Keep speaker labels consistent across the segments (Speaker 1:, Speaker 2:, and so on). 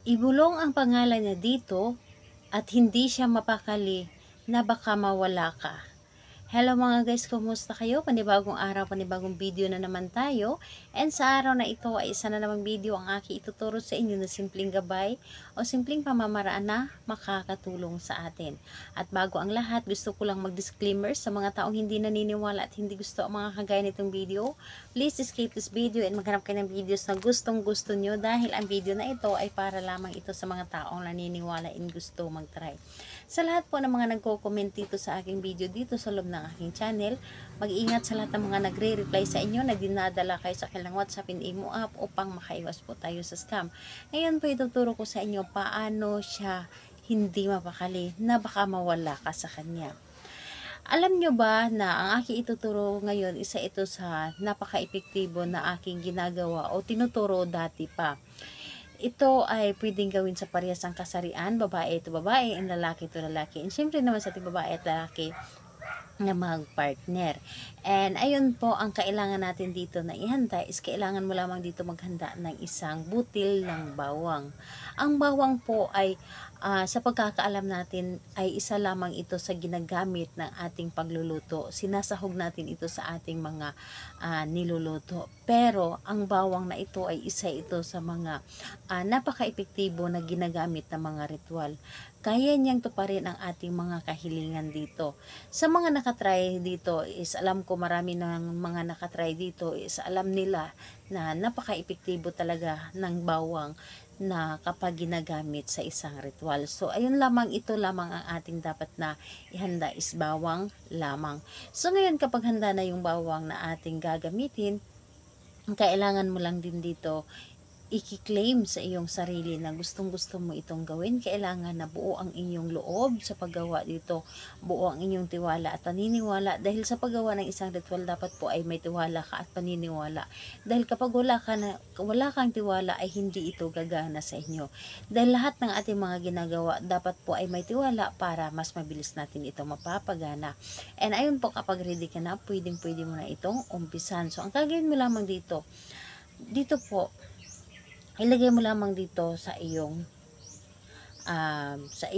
Speaker 1: Ibulong ang pangalan niya dito at hindi siya mapakali na baka mawala ka. Hello mga guys, kumusta kayo? Panibagong araw, panibagong video na naman tayo. And sa araw na ito ay isa na namang video ang aking ituturo sa inyo na simpleng gabay o simpleng pamamaraan na makakatulong sa atin. At bago ang lahat, gusto ko lang mag-disclaimer sa mga taong hindi naniniwala at hindi gusto ang mga kagaya nitong video. Please escape this video and maghanap kayo ng videos na gustong gusto nyo dahil ang video na ito ay para lamang ito sa mga taong naniniwala and gusto mag-try. Sa lahat po ng mga nagko-comment dito sa aking video dito sa loob ng aking channel, mag-iingat sa lahat ng mga nagre-reply sa inyo na dinadala kayo sa kanilang WhatsApp and Imo app upang makaiwas po tayo sa scam. Ngayon po ituturo ko sa inyo paano siya hindi mapakali na baka mawala ka sa kanya. Alam nyo ba na ang aking ituturo ngayon, isa ito sa napaka-epektibo na aking ginagawa o tinuturo dati pa. Ito ay pwedeng gawin sa parehasang kasarian, babae ito babae, and lalaki ito lalaki. And syempre naman sa ating babae at lalaki na mag-partner. And ayun po, ang kailangan natin dito na ihanda is kailangan mo lamang dito maghanda ng isang butil ng bawang. Ang bawang po ay sa pagkakaalam natin ay isa lamang ito sa ginagamit ng ating pagluluto. Sinasahog natin ito sa ating mga niluluto. Pero ang bawang na ito ay isa ito sa mga napaka-epektibo na ginagamit ng mga ritual. Kaya niyang tuparin ang ating mga kahilingan dito. Sa mga nakatry dito is alam ko marami ng mga nakatry dito is alam nila na napaka-epektibo talaga ng bawang na kapag ginagamit sa isang ritual. So, ayun lamang, ito lamang ang ating dapat na ihanda is bawang lamang. So, ngayon kapag handa na yung bawang na ating gagamitin, kailangan mo lang din dito i-claim sa iyong sarili na gustong-gusto mo itong gawin. Kailangan na buo ang inyong loob sa paggawa dito, buo ang inyong tiwala at paniniwala, dahil sa paggawa ng isang ritual dapat po ay may tiwala ka at paniniwala, dahil kapag wala kang tiwala ay hindi ito gagana sa inyo. Dahil lahat ng ating mga ginagawa dapat po ay may tiwala para mas mabilis natin ito mapapagana. And ayun po, kapag ready ka na, pwede mo na itong umpisan. So ang gagawin mo lamang dito po, ilagay mo lamang dito sa iyong sa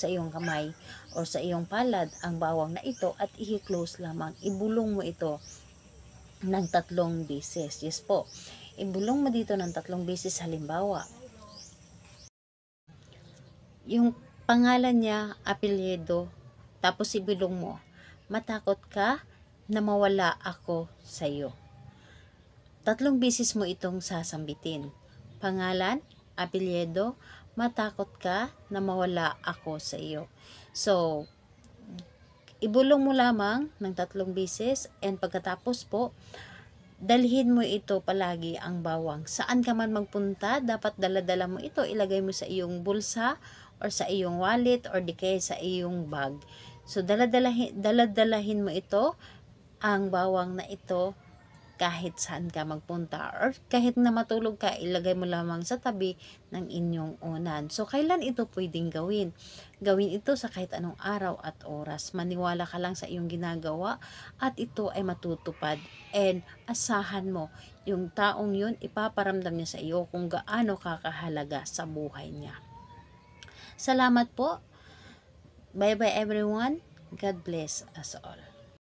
Speaker 1: iyong kamay o sa iyong palad ang bawang na ito at i-close lamang. Ibulong mo ito ng 3 beses. Yes po. Ibulong mo dito ng 3 beses. Halimbawa, yung pangalan niya, apelyido, tapos ibulong mo, matakot ka na mawala ako sa iyo. 3 beses mo itong sasambitin. Pangalan, apelyido, matakot ka na mawala ako sa iyo. So, ibulong mo lamang ng 3 beses and pagkatapos po, dalhin mo ito palagi ang bawang. Saan ka man magpunta, dapat daladala mo ito. Ilagay mo sa iyong bulsa or sa iyong wallet or di kaya sa iyong bag. So, daladalahin mo ito, ang bawang na ito, kahit saan ka magpunta or kahit na matulog ka, ilagay mo lamang sa tabi ng inyong unan. So, kailan ito pwedeng gawin? Gawin ito sa kahit anong araw at oras. Maniwala ka lang sa iyong ginagawa at ito ay matutupad. And asahan mo, yung taong yun, ipaparamdam niya sa iyo kung gaano kakahalaga sa buhay niya. Salamat po. Bye-bye everyone. God bless us all.